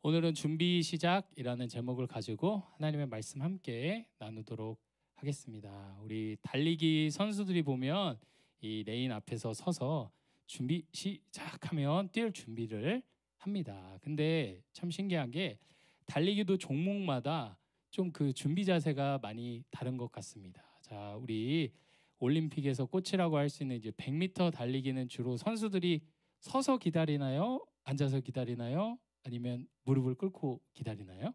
오늘은 준비 시작이라는 제목을 가지고 하나님의 말씀 함께 나누도록 하겠습니다. 우리 달리기 선수들이 보면 이 레인 앞에서 서서 준비 시작하면 뛸 준비를 합니다. 근데 참 신기한 게 달리기도 종목마다 좀 그 준비 자세가 많이 다른 것 같습니다. 자, 우리 올림픽에서 꽃이라고 할 수 있는 이제 100m 달리기는 주로 선수들이 서서 기다리나요? 앉아서 기다리나요? 아니면 무릎을 꿇고 기다리나요?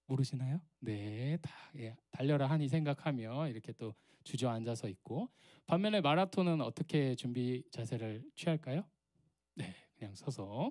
모르시나요? 네, 달려라 하니 생각하며 이렇게 또 주저앉아서 있고, 반면에 마라톤은 어떻게 준비 자세를 취할까요? 네, 그냥 서서.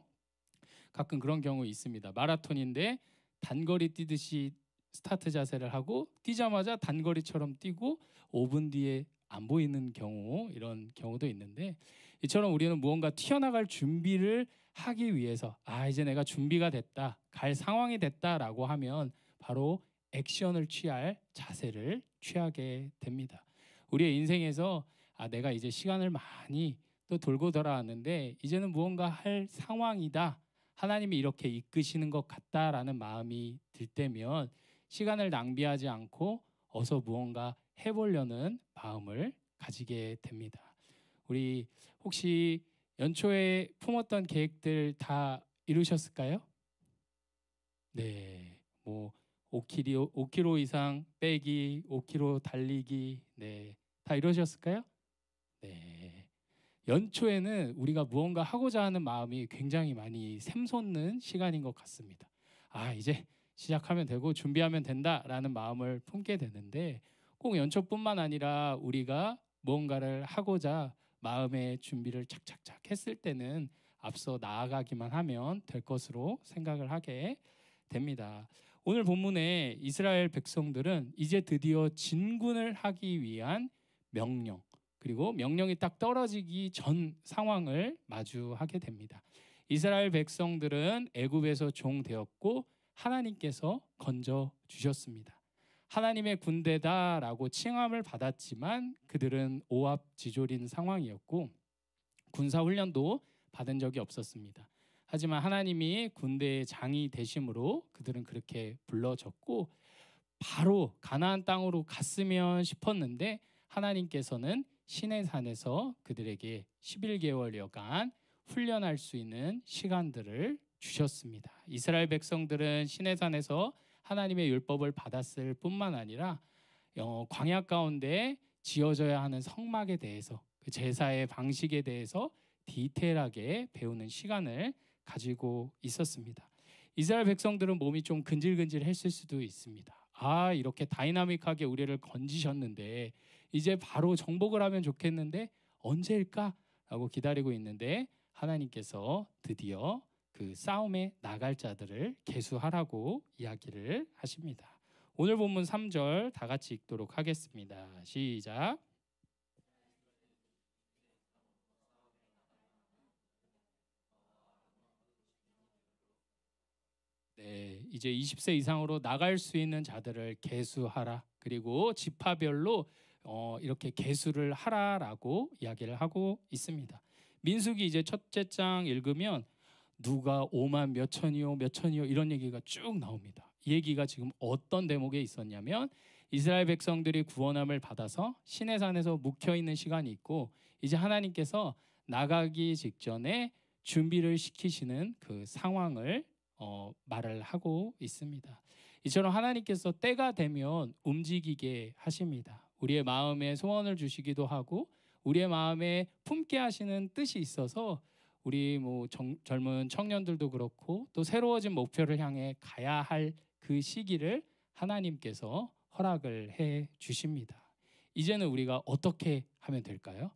가끔 그런 경우 있습니다. 마라톤인데 단거리 뛰듯이 스타트 자세를 하고 뛰자마자 단거리처럼 뛰고 5분 뒤에 안 보이는 경우, 이런 경우도 있는데, 이처럼 우리는 무언가 튀어나갈 준비를 하기 위해서 이제 내가 준비가 됐다, 갈 상황이 됐다라고 하면 바로 액션을 취할 자세를 취하게 됩니다. 우리의 인생에서 내가 이제 시간을 많이 또 돌고 돌아왔는데 이제는 무언가 할 상황이다, 하나님이 이렇게 이끄시는 것 같다라는 마음이 들 때면 시간을 낭비하지 않고 어서 무언가 해보려는 마음을 가지게 됩니다. 우리 혹시 연초에 품었던 계획들 다 이루셨을까요? 네, 뭐 5kg 이상 빼기, 5kg 달리기, 네, 다 이루셨을까요? 네. 연초에는 우리가 무언가 하고자 하는 마음이 굉장히 많이 샘솟는 시간인 것 같습니다. 이제 시작하면 되고 준비하면 된다라는 마음을 품게 되는데, 꼭 연초뿐만 아니라 우리가 무언가를 하고자 마음의 준비를 착착착 했을 때는 앞서 나아가기만 하면 될 것으로 생각을 하게 됩니다. 오늘 본문에 이스라엘 백성들은 이제 드디어 진군을 하기 위한 명령, 그리고 명령이 딱 떨어지기 전 상황을 마주하게 됩니다. 이스라엘 백성들은 애굽에서 종되었고 하나님께서 건져 주셨습니다. 하나님의 군대다라고 칭함을 받았지만 그들은 오합지졸인 상황이었고 군사 훈련도 받은 적이 없었습니다. 하지만 하나님이 군대의 장이 되심으로 그들은 그렇게 불러졌고 바로 가나안 땅으로 갔으면 싶었는데 하나님께서는 시내산에서 그들에게 11개월여간 훈련할 수 있는 시간들을 주셨습니다. 이스라엘 백성들은 시내산에서 하나님의 율법을 받았을 뿐만 아니라 광야 가운데 지어져야 하는 성막에 대해서, 그 제사의 방식에 대해서 디테일하게 배우는 시간을 가지고 있었습니다. 이스라엘 백성들은 몸이 좀 근질근질했을 수도 있습니다. 이렇게 다이나믹하게 우리를 건지셨는데 이제 바로 정복을 하면 좋겠는데 언제일까? 라고 기다리고 있는데 하나님께서 드디어 그 싸움에 나갈 자들을 계수하라고 이야기를 하십니다. 오늘 본문 3절 다 같이 읽도록 하겠습니다. 시작. 네, 이제 20세 이상으로 나갈 수 있는 자들을 계수하라. 그리고 지파별로 이렇게 계수를 하라라고 이야기를 하고 있습니다. 민수기 이제 첫째 장 읽으면 누가 5만 몇 천이요 이런 얘기가 쭉 나옵니다. 이 얘기가 지금 어떤 대목에 있었냐면 이스라엘 백성들이 구원함을 받아서 시내산에서 묵혀있는 시간이 있고 이제 하나님께서 나가기 직전에 준비를 시키시는 그 상황을 말을 하고 있습니다. 이처럼 하나님께서 때가 되면 움직이게 하십니다. 우리의 마음에 소원을 주시기도 하고 우리의 마음에 품게 하시는 뜻이 있어서 우리 젊은 청년들도 그렇고 또 새로워진 목표를 향해 가야 할 그 시기를 하나님께서 허락을 해 주십니다. 이제는 우리가 어떻게 하면 될까요?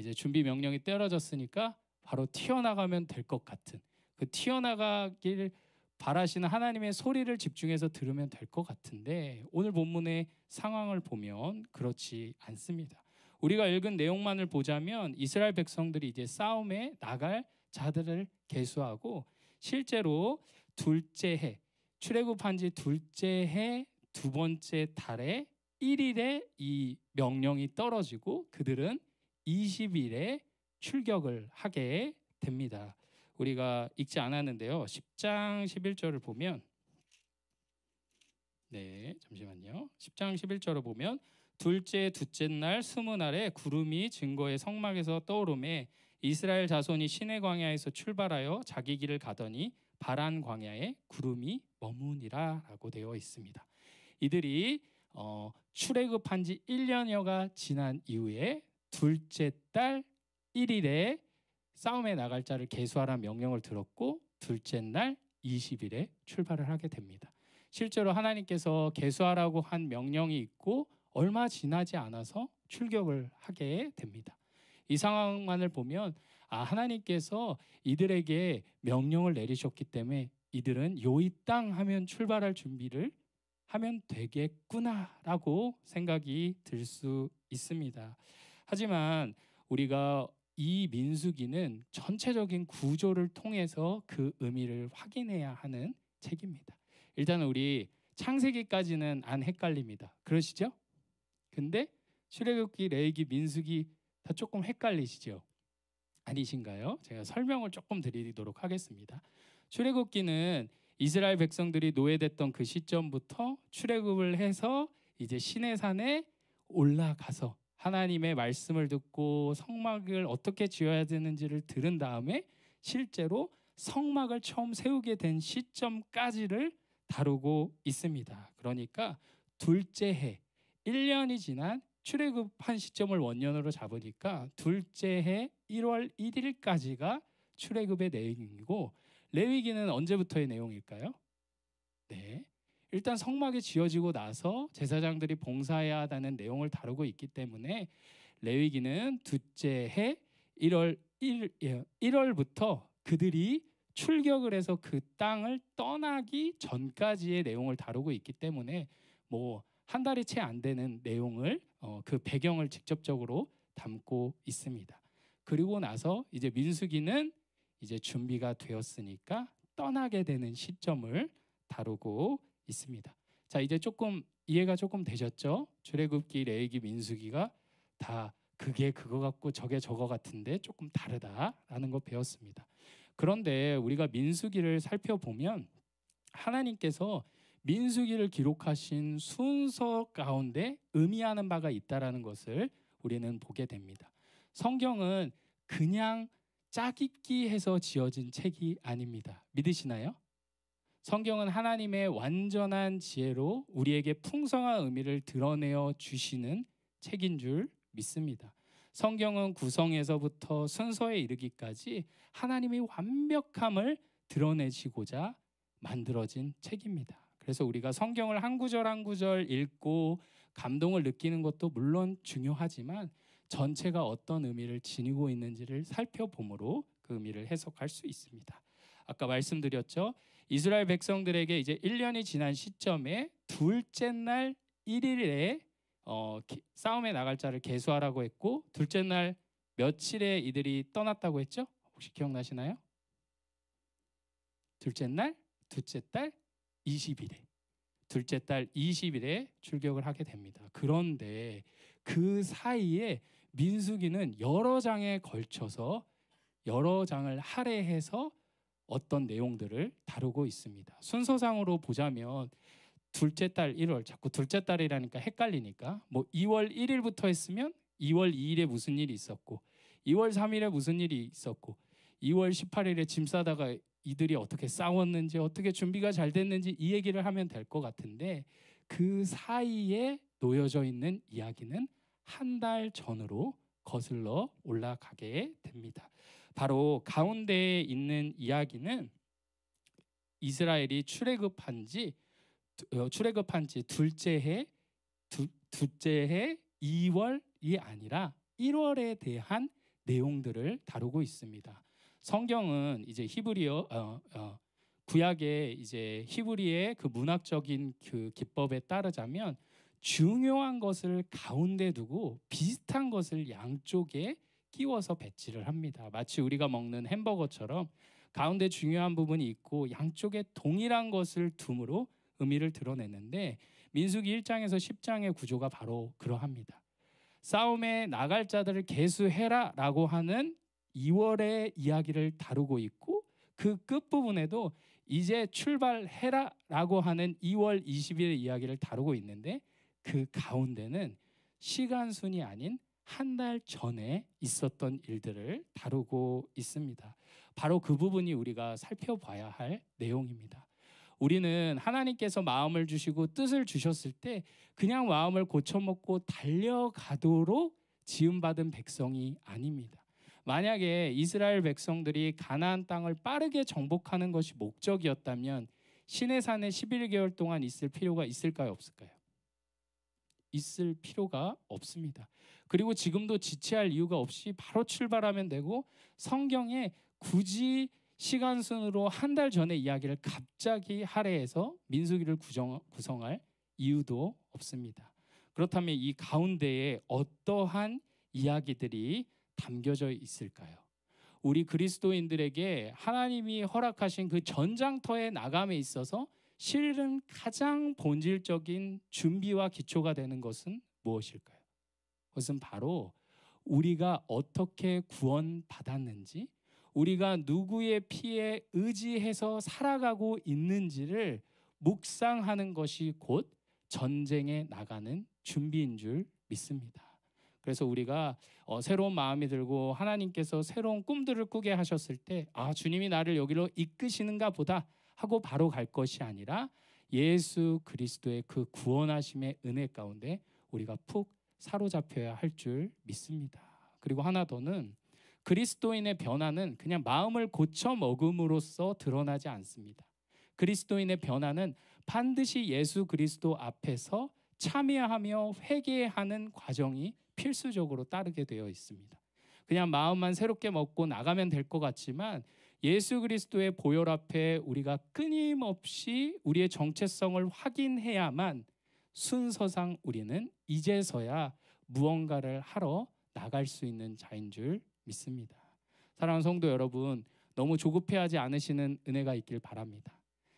이제 준비 명령이 떨어졌으니까 바로 튀어나가면 될 것 같은, 그 튀어나가길 바라시는 하나님의 소리를 집중해서 들으면 될 것 같은데 오늘 본문의 상황을 보면 그렇지 않습니다. 우리가 읽은 내용만을 보자면 이스라엘 백성들이 이제 싸움에 나갈 자들을 계수하고 실제로 둘째 해, 출애굽한 지 둘째 해 두 번째 달에 1일에 이 명령이 떨어지고 그들은 20일에 출격을 하게 됩니다. 우리가 읽지 않았는데요. 10장 11절을 보면 잠시만요. 10장 11절을 보면 둘째 날 스무 날에 구름이 증거의 성막에서 떠오르매 이스라엘 자손이 시내 광야에서 출발하여 자기 길을 가더니 바란 광야에 구름이 머무니라라고 되어 있습니다. 이들이 출애굽한 지 1년여가 지난 이후에 둘째 달 1일에 싸움에 나갈 자를 계수하라 명령을 들었고 둘째 날 20일에 출발을 하게 됩니다. 실제로 하나님께서 계수하라고 한 명령이 있고 얼마 지나지 않아서 출격을 하게 됩니다. 이 상황만을 보면 하나님께서 이들에게 명령을 내리셨기 때문에 이들은 요이 땅 하면 출발할 준비를 하면 되겠구나라고 생각이 들 수 있습니다. 하지만 우리가 이 민수기는 전체적인 구조를 통해서 그 의미를 확인해야 하는 책입니다. 일단 우리 창세기까지는 안 헷갈립니다. 그러시죠? 근데 출애굽기, 레위기, 민수기 다 조금 헷갈리시죠? 아니신가요? 제가 설명을 조금 드리도록 하겠습니다. 출애굽기는 이스라엘 백성들이 노예됐던 그 시점부터 출애굽을 해서 이제 시내산에 올라가서 하나님의 말씀을 듣고 성막을 어떻게 지어야 되는지를 들은 다음에 실제로 성막을 처음 세우게 된 시점까지를 다루고 있습니다. 그러니까 둘째 해 1년이 지난 출애굽한 시점을 원년으로 잡으니까 둘째 해 1월 1일까지가 출애굽의 내용이고 레위기는 언제부터의 내용일까요? 일단 성막이 지어지고 나서 제사장들이 봉사해야 한다는 내용을 다루고 있기 때문에 레위기는 둘째 해 1월부터 그들이 출격을 해서 그 땅을 떠나기 전까지의 내용을 다루고 있기 때문에 한 달이 채 안 되는 내용을 그 배경을 직접적으로 담고 있습니다. 그리고 나서 이제 민수기는 이제 준비가 되었으니까 떠나게 되는 시점을 다루고 있습니다. 자, 이제 조금 이해가 조금 되셨죠? 출애굽기, 레위기, 민수기가 다 그게 그거 같고 저게 저거 같은데 조금 다르다라는 거 배웠습니다. 그런데 우리가 민수기를 살펴보면 하나님께서 민수기를 기록하신 순서 가운데 의미하는 바가 있다라는 것을 우리는 보게 됩니다. 성경은 그냥 짜깁기해서 지어진 책이 아닙니다. 믿으시나요? 성경은 하나님의 완전한 지혜로 우리에게 풍성한 의미를 드러내어 주시는 책인 줄 믿습니다. 성경은 구성에서부터 순서에 이르기까지 하나님의 완벽함을 드러내시고자 만들어진 책입니다. 그래서 우리가 성경을 한 구절 한 구절 읽고 감동을 느끼는 것도 물론 중요하지만 전체가 어떤 의미를 지니고 있는지를 살펴봄으로 그 의미를 해석할 수 있습니다. 아까 말씀드렸죠. 이스라엘 백성들에게 이제 1년이 지난 시점에 둘째 날 1일에 싸움에 나갈 자를 계수하라고 했고 둘째 날 며칠에 이들이 떠났다고 했죠? 혹시 기억나시나요? 둘째 달 20일에 둘째 달 20일에 출격을 하게 됩니다. 그런데 그 사이에 민수기는 여러 장에 걸쳐서 여러 장을 할애해서 어떤 내용들을 다루고 있습니다. 순서상으로 보자면 둘째 달 1월, 자꾸 둘째 달이라니까 헷갈리니까 2월 1일부터 했으면 2월 2일에 무슨 일이 있었고 2월 3일에 무슨 일이 있었고 2월 18일에 짐 싸다가 이들이 어떻게 싸웠는지 어떻게 준비가 잘 됐는지 이 얘기를 하면 될 것 같은데 그 사이에 놓여져 있는 이야기는 한 달 전으로 거슬러 올라가게 됩니다. 바로 가운데에 있는 이야기는 이스라엘이 출애굽한 지 둘째 해 2월이 아니라 1월에 대한 내용들을 다루고 있습니다. 성경은 이제 구약의 이제 히브리의 그 문학적인 그 기법에 따르자면 중요한 것을 가운데 두고 비슷한 것을 양쪽에 끼워서 배치를 합니다. 마치 우리가 먹는 햄버거처럼 가운데 중요한 부분이 있고 양쪽에 동일한 것을 둠으로 의미를 드러내는데 민수기 1장에서 10장의 구조가 바로 그러합니다. 싸움에 나갈 자들을 계수해라 라고 하는 2월의 이야기를 다루고 있고 그 끝부분에도 이제 출발해라라고 하는 2월 20일 이야기를 다루고 있는데 그 가운데는 시간순이 아닌 한 달 전에 있었던 일들을 다루고 있습니다. 바로 그 부분이 우리가 살펴봐야 할 내용입니다. 우리는 하나님께서 마음을 주시고 뜻을 주셨을 때 그냥 마음을 고쳐먹고 달려가도록 지음받은 백성이 아닙니다. 만약에 이스라엘 백성들이 가나안 땅을 빠르게 정복하는 것이 목적이었다면 시내산에 11개월 동안 있을 필요가 있을까요? 없을까요? 있을 필요가 없습니다. 그리고 지금도 지체할 이유가 없이 바로 출발하면 되고 성경에 굳이 시간순으로 한 달 전의 이야기를 갑자기 할애해서 민수기를 구성할 이유도 없습니다. 그렇다면 이 가운데에 어떠한 이야기들이 담겨져 있을까요? 우리 그리스도인들에게 하나님이 허락하신 그 전장터의 나감에 있어서 실은 가장 본질적인 준비와 기초가 되는 것은 무엇일까요? 그것은 바로 우리가 어떻게 구원받았는지, 우리가 누구의 피에 의지해서 살아가고 있는지를 묵상하는 것이 곧 전쟁에 나가는 준비인 줄 믿습니다. 그래서 우리가 새로운 마음이 들고 하나님께서 새로운 꿈들을 꾸게 하셨을 때 주님이 나를 여기로 이끄시는가 보다 하고 바로 갈 것이 아니라 예수 그리스도의 그 구원하심의 은혜 가운데 우리가 푹 사로잡혀야 할 줄 믿습니다. 그리고 하나 더는 그리스도인의 변화는 그냥 마음을 고쳐 먹음으로써 드러나지 않습니다. 그리스도인의 변화는 반드시 예수 그리스도 앞에서 참여하며 회개하는 과정이 필수적으로 따르게 되어 있습니다. 그냥 마음만 새롭게 먹고 나가면 될 것 같지만 예수 그리스도의 보혈 앞에 우리가 끊임없이 우리의 정체성을 확인해야만 순서상 우리는 이제서야 무언가를 하러 나갈 수 있는 자인 줄 믿습니다. 사랑하는 성도 여러분, 너무 조급해하지 않으시는 은혜가 있길 바랍니다.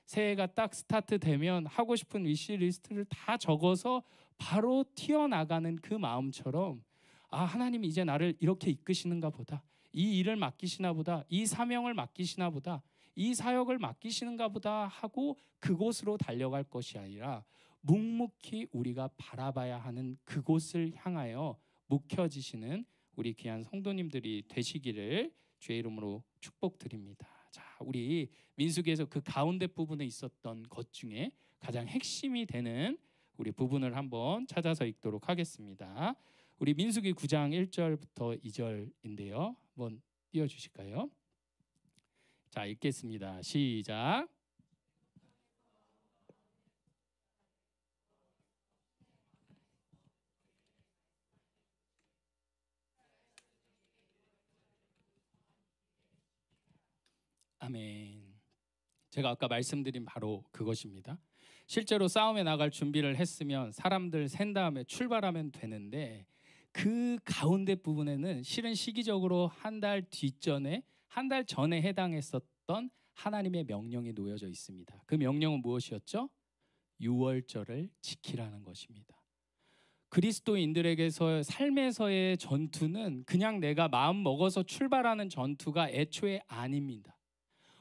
새해가 딱 스타트되면 하고 싶은 위시리스트를 다 적어서 바로 튀어나가는 그 마음처럼 하나님이 이제 나를 이렇게 이끄시는가 보다, 이 일을 맡기시나 보다, 이 사명을 맡기시나 보다, 이 사역을 맡기시는가 보다 하고 그곳으로 달려갈 것이 아니라 묵묵히 우리가 바라봐야 하는 그곳을 향하여 묵혀지시는 우리 귀한 성도님들이 되시기를 주의 이름으로 축복드립니다. 자, 우리 민수기에서 그 가운데 부분에 있었던 것 중에 가장 핵심이 되는 우리 부분을 한번 찾아서 읽도록 하겠습니다. 우리 민수기 9장 1절부터 2절인데요. 한번 띄워주실까요? 자, 읽겠습니다. 시작. 아멘. 제가 아까 말씀드린 바로 그것입니다. 실제로 싸움에 나갈 준비를 했으면 사람들 센 다음에 출발하면 되는데 그 가운데 부분에는 실은 시기적으로 한 달 뒷전에, 한 달 전에 해당했었던 하나님의 명령이 놓여져 있습니다. 그 명령은 무엇이었죠? 유월절을 지키라는 것입니다. 그리스도인들에게서 삶에서의 전투는 그냥 내가 마음 먹어서 출발하는 전투가 애초에 아닙니다.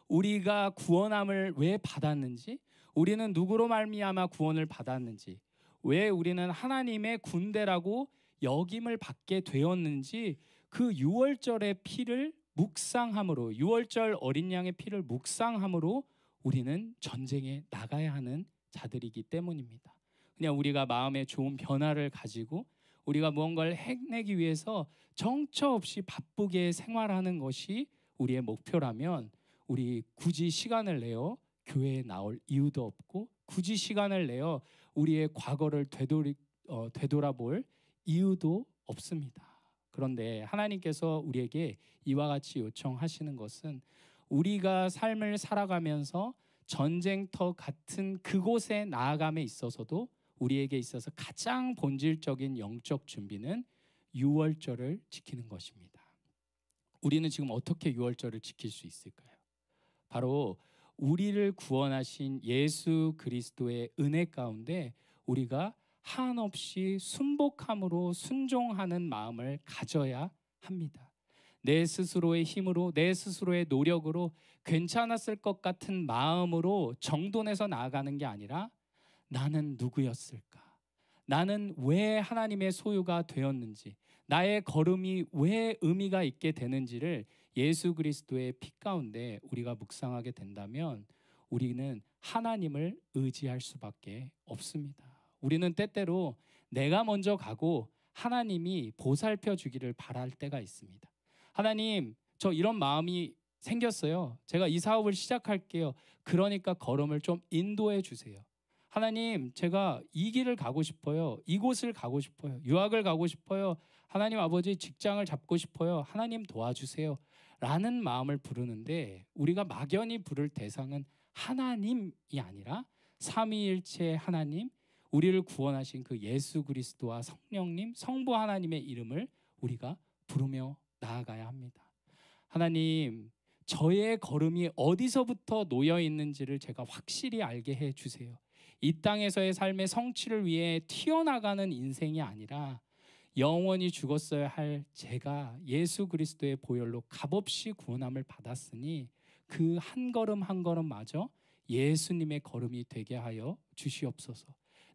우리가 구원함을 왜 받았는지, 우리는 누구로 말미암아 구원을 받았는지, 왜 우리는 하나님의 군대라고 여김을 받게 되었는지 그 유월절의 피를 묵상함으로, 유월절 어린 양의 피를 묵상함으로 우리는 전쟁에 나가야 하는 자들이기 때문입니다. 그냥 우리가 마음에 좋은 변화를 가지고 우리가 무언가를 해내기 위해서 정처 없이 바쁘게 생활하는 것이 우리의 목표라면 우리 굳이 시간을 내어 교회에 나올 이유도 없고 굳이 시간을 내어 우리의 과거를 되돌아볼 이유도 없습니다. 그런데 하나님께서 우리에게 이와 같이 요청하시는 것은 우리가 삶을 살아가면서 전쟁터 같은 그곳에 나아감에 있어서도 우리에게 있어서 가장 본질적인 영적 준비는 유월절을 지키는 것입니다. 우리는 지금 어떻게 유월절을 지킬 수 있을까요? 바로 우리를 구원하신 예수 그리스도의 은혜 가운데 우리가 한없이 순복함으로 순종하는 마음을 가져야 합니다. 내 스스로의 힘으로, 내 스스로의 노력으로 괜찮았을 것 같은 마음으로 정돈해서 나아가는 게 아니라 나는 누구였을까? 나는 왜 하나님의 소유가 되었는지, 나의 걸음이 왜 의미가 있게 되는지를 예수 그리스도의 피 가운데 우리가 묵상하게 된다면 우리는 하나님을 의지할 수밖에 없습니다. 우리는 때때로 내가 먼저 가고 하나님이 보살펴 주기를 바랄 때가 있습니다. 하나님, 저 이런 마음이 생겼어요. 제가 이 사업을 시작할게요. 그러니까 걸음을 좀 인도해 주세요. 하나님, 제가 이 길을 가고 싶어요. 이곳을 가고 싶어요. 유학을 가고 싶어요. 하나님 아버지, 직장을 잡고 싶어요. 하나님 도와주세요. 라는 마음을 부르는데 우리가 막연히 부를 대상은 하나님이 아니라 삼위일체 하나님, 우리를 구원하신 그 예수 그리스도와 성령님, 성부 하나님의 이름을 우리가 부르며 나아가야 합니다. 하나님, 저의 걸음이 어디서부터 놓여 있는지를 제가 확실히 알게 해 주세요. 이 땅에서의 삶의 성취를 위해 튀어나가는 인생이 아니라 영원히 죽었어야 할 제가 예수 그리스도의 보혈로 값없이 구원함을 받았으니 그 한 걸음 한 걸음마저 예수님의 걸음이 되게 하여 주시옵소서.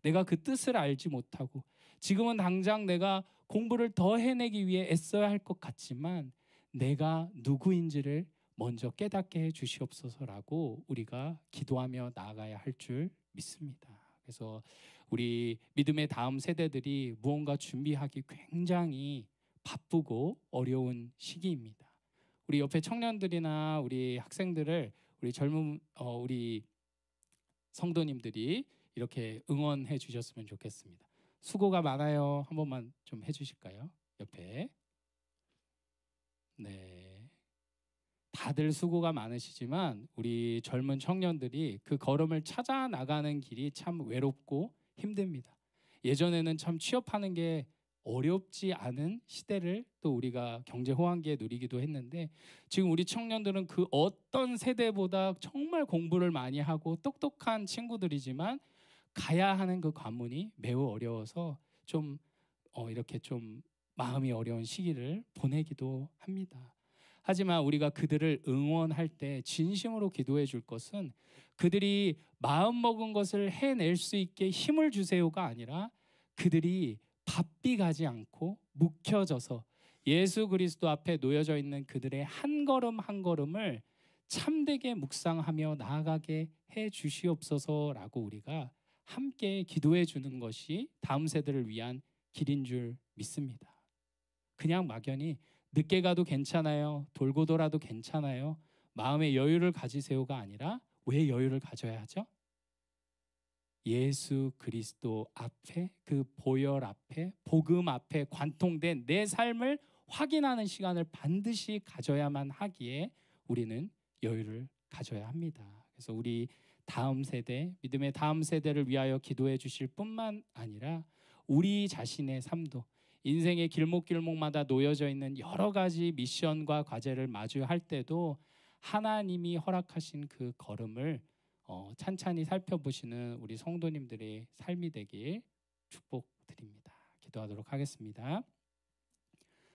내가 그 뜻을 알지 못하고 지금은 당장 내가 공부를 더 해내기 위해 애써야 할 것 같지만 내가 누구인지를 먼저 깨닫게 해 주시옵소서라고 우리가 기도하며 나아가야 할 줄 믿습니다. 그래서 우리 믿음의 다음 세대들이 무언가 준비하기 굉장히 바쁘고 어려운 시기입니다. 우리 옆에 청년들이나 우리 학생들을 우리 젊은 우리 성도님들이 이렇게 응원해 주셨으면 좋겠습니다. 수고가 많아요. 한 번만 좀 해주실까요? 옆에. 네. 다들 수고가 많으시지만 우리 젊은 청년들이 그 걸음을 찾아 나가는 길이 참 외롭고 힘듭니다. 예전에는 참 취업하는 게 어렵지 않은 시대를 또 우리가 경제 호황기에 누리기도 했는데 지금 우리 청년들은 그 어떤 세대보다 정말 공부를 많이 하고 똑똑한 친구들이지만 가야 하는 그 관문이 매우 어려워서 좀 이렇게 좀 마음이 어려운 시기를 보내기도 합니다. 하지만 우리가 그들을 응원할 때 진심으로 기도해 줄 것은 그들이 마음먹은 것을 해낼 수 있게 힘을 주세요가 아니라 그들이 바삐 가지 않고 묵혀져서 예수 그리스도 앞에 놓여져 있는 그들의 한 걸음 한 걸음을 참되게 묵상하며 나아가게 해 주시옵소서라고 우리가 함께 기도해 주는 것이 다음 세대를 위한 길인 줄 믿습니다. 그냥 막연히 늦게 가도 괜찮아요. 돌고 돌아도 괜찮아요. 마음의 여유를 가지세요가 아니라 왜 여유를 가져야 하죠? 예수 그리스도 앞에 그 보혈 앞에 복음 앞에 관통된 내 삶을 확인하는 시간을 반드시 가져야만 하기에 우리는 여유를 가져야 합니다. 그래서 우리 다음 세대, 믿음의 다음 세대를 위하여 기도해 주실 뿐만 아니라 우리 자신의 삶도 인생의 길목길목마다 놓여져 있는 여러 가지 미션과 과제를 마주할 때도 하나님이 허락하신 그 걸음을 찬찬히 살펴보시는 우리 성도님들의 삶이 되길 축복드립니다. 기도하도록 하겠습니다.